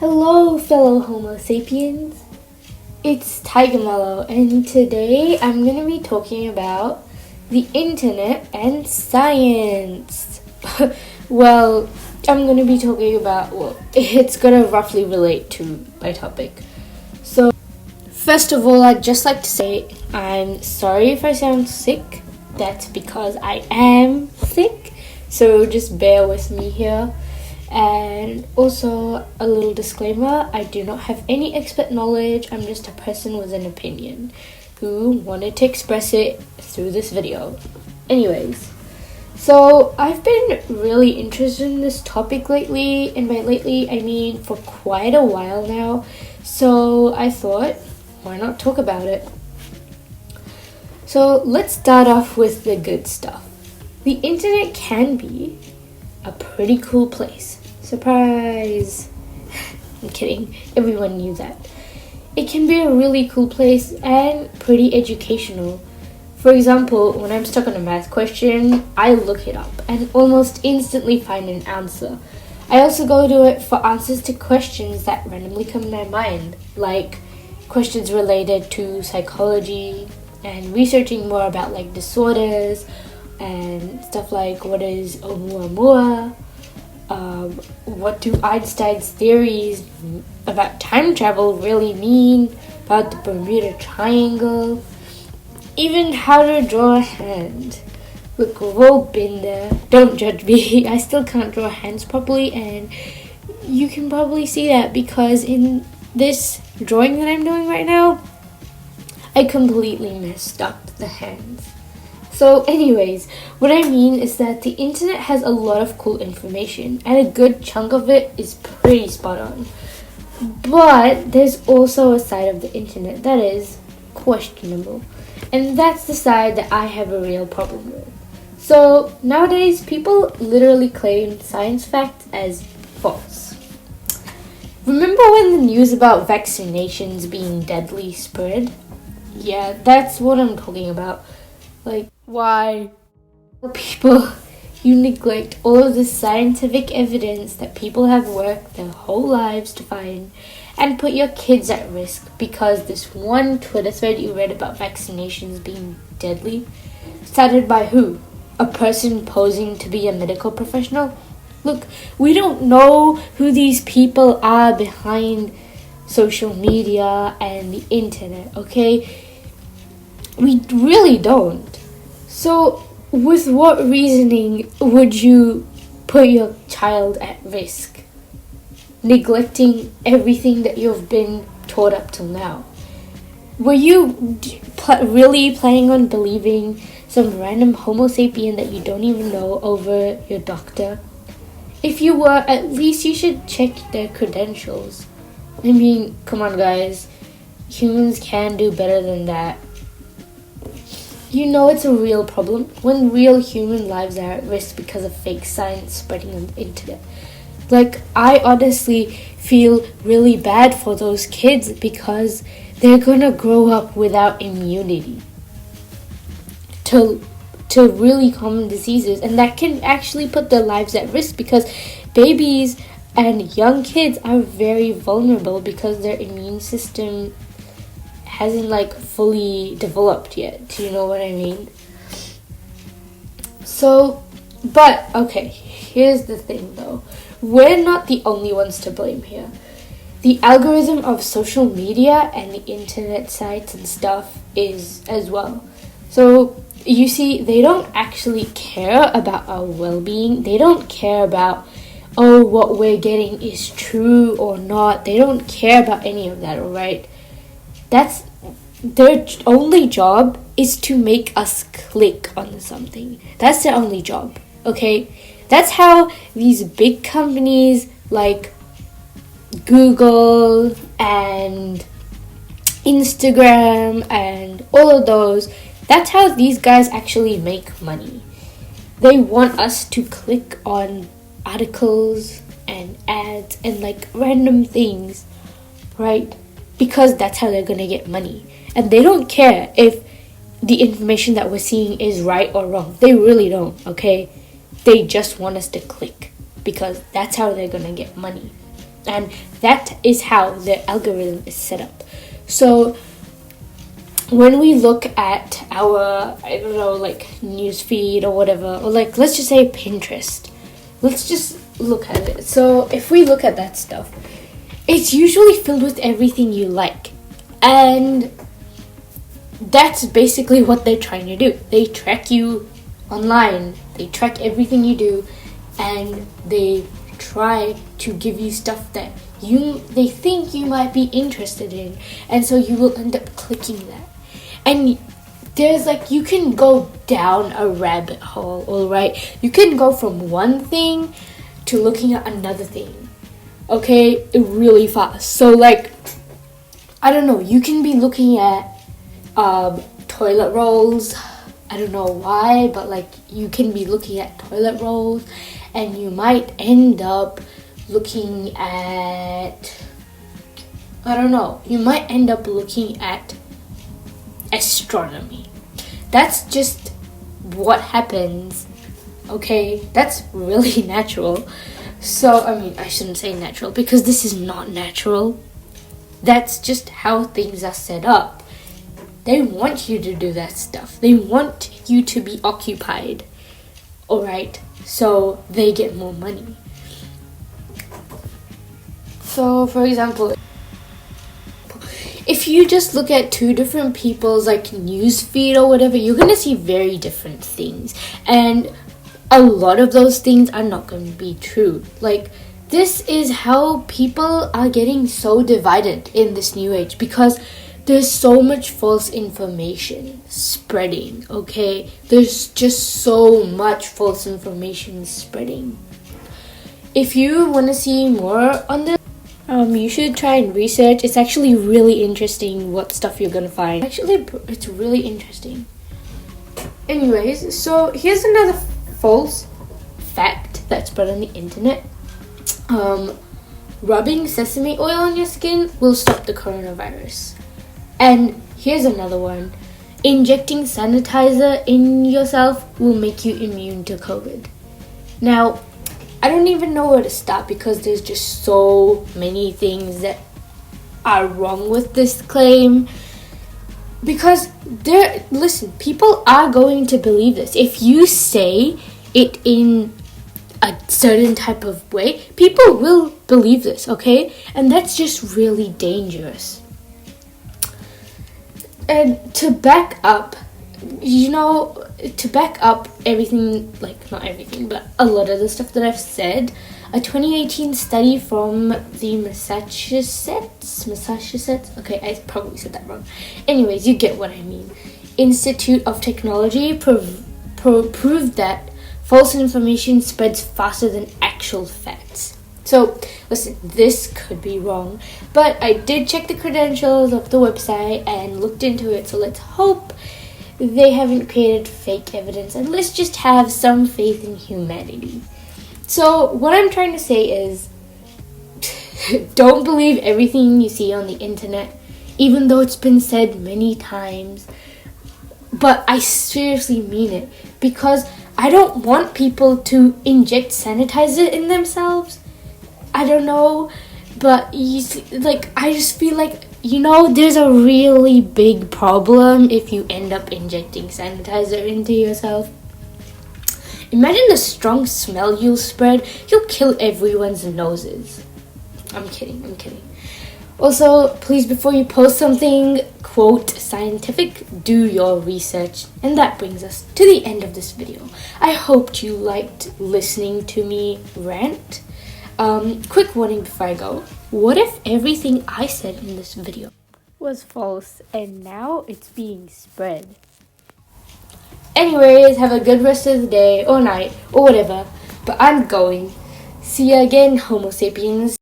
Hello, fellow Homo sapiens. It's Tiger Mellow, and today I'm going to be talking about the internet and science. Well, I'm going to be talking about, it's going to roughly relate to my topic. So, first of all, I'd just like to say I'm sorry if I sound sick. That's because I am sick, so just bear with me here. And also a little disclaimer, I do not have any expert knowledge. I'm just a person with an opinion who wanted to express it through this video. Anyways, so I've been really interested in this topic lately, and by lately I mean for quite a while now. So I thought, why not talk about it? So let's start off with the good stuff. The internet can be a pretty cool place. Surprise! I'm kidding. Everyone knew that. It can be a really cool place and pretty educational. For example, when I'm stuck on a math question, I look it up and almost instantly find an answer. I also go to it for answers to questions that randomly come to my mind, like questions related to psychology and researching more about like disorders and stuff like what is Oumuamua. What do Einstein's theories about time travel really mean? About the Bermuda Triangle? Even how to draw a hand. Look, we've all been there. Don't judge me. I still can't draw hands properly, and you can probably see that because in this drawing that I'm doing right now, I completely messed up the hands. So anyways, what I mean is that the internet has a lot of cool information and a good chunk of it is pretty spot on. But there's also a side of the internet that is questionable. And that's the side that I have a real problem with. So nowadays, people literally claim science facts as false. Remember when the news about vaccinations being deadly spread? Yeah, that's what I'm talking about. Like, why? People, you neglect all of the scientific evidence that people have worked their whole lives to find and put your kids at risk because this one Twitter thread you read about vaccinations being deadly started by who? A person posing to be a medical professional? Look, we don't know who these people are behind social media and the internet, okay? We really don't. So, with what reasoning would you put your child at risk? Neglecting everything that you've been taught up till now. Were you really planning on believing some random Homo sapien that you don't even know over your doctor? If you were, at least you should check their credentials. I mean, come on guys. Humans can do better than that. You know it's a real problem when real human lives are at risk because of fake science spreading on the internet. Like, I honestly feel really bad for those kids because they're gonna grow up without immunity to really common diseases, and that can actually put their lives at risk because babies and young kids are very vulnerable because their immune system hasn't fully developed yet. Do you know what I mean? So, but okay, here's the thing though. We're not the only ones to blame here. The algorithm of social media and the internet sites and stuff is as well. So, you see, they don't actually care about our well-being. They don't care about, what we're getting is true or not. They don't care about any of that, alright? Their only job is to make us click on something. That's their only job, okay? That's how these big companies like Google and Instagram and all of those, that's how these guys actually make money. They want us to click on articles and ads and random things, right? Because that's how they're gonna get money. And they don't care if the information that we're seeing is right or wrong. They really don't, okay? They just want us to click because that's how they're gonna get money. And that is how the algorithm is set up. So when we look at our, I don't know, like news feed or whatever, or like let's just say Pinterest, let's just look at it. So if we look at that stuff, it's usually filled with everything you like. And that's basically what they're trying to do. They track you online, they track everything you do, and they try to give you stuff that they think you might be interested in, and so you will end up clicking that. And there's like, you can go down a rabbit hole, alright? You can go from one thing to looking at another thing, okay, really fast. So like, I don't know, you can be looking at toilet rolls. I don't know why, but like you can be looking at toilet rolls, and you might end up looking at, I don't know, you might end up looking at astronomy. That's just what happens, okay? That's really natural. So, I mean, I shouldn't say natural because this is not natural. That's just how things are set up. They want you to do that stuff. They want you to be occupied, alright? So they get more money. So, for example, if you just look at two different people's like news feed or whatever, you're gonna see very different things, and a lot of those things are not going to be true. Like, this is how people are getting so divided in this new age, because there's so much false information spreading, okay? There's just so much false information spreading. If you want to see more on this, you should try and research. It's actually really interesting what stuff you're gonna find. Actually, it's really interesting. Anyways, so here's another false fact that's spread on the internet. Rubbing sesame oil on your skin will stop the coronavirus. And here's another one. Injecting sanitizer in yourself will make you immune to COVID. Now, I don't even know where to start because there's just so many things that are wrong with this claim. Because listen, people are going to believe this. If you say it in a certain type of way, people will believe this, okay? And that's just really dangerous. And to back up everything, like not everything, but a lot of the stuff that I've said, a 2018 study from the Massachusetts, okay, I probably said that wrong. Anyways, you get what I mean. Institute of Technology proved that false information spreads faster than actual facts. So, listen, this could be wrong, but I did check the credentials of the website and looked into it, so let's hope they haven't created fake evidence, and let's just have some faith in humanity. So, what I'm trying to say is, don't believe everything you see on the internet, even though it's been said many times, but I seriously mean it, because I don't want people to inject sanitizer in themselves. I don't know, but I just feel like, there's a really big problem if you end up injecting sanitizer into yourself. Imagine the strong smell you'll spread. You'll kill everyone's noses. I'm kidding. Also, please, before you post something, quote, scientific, do your research. And that brings us to the end of this video. I hoped you liked listening to me rant. Quick warning before I go. What if everything I said in this video was false and now it's being spread? Anyways, have a good rest of the day or night or whatever. But I'm going. See ya again, Homo sapiens.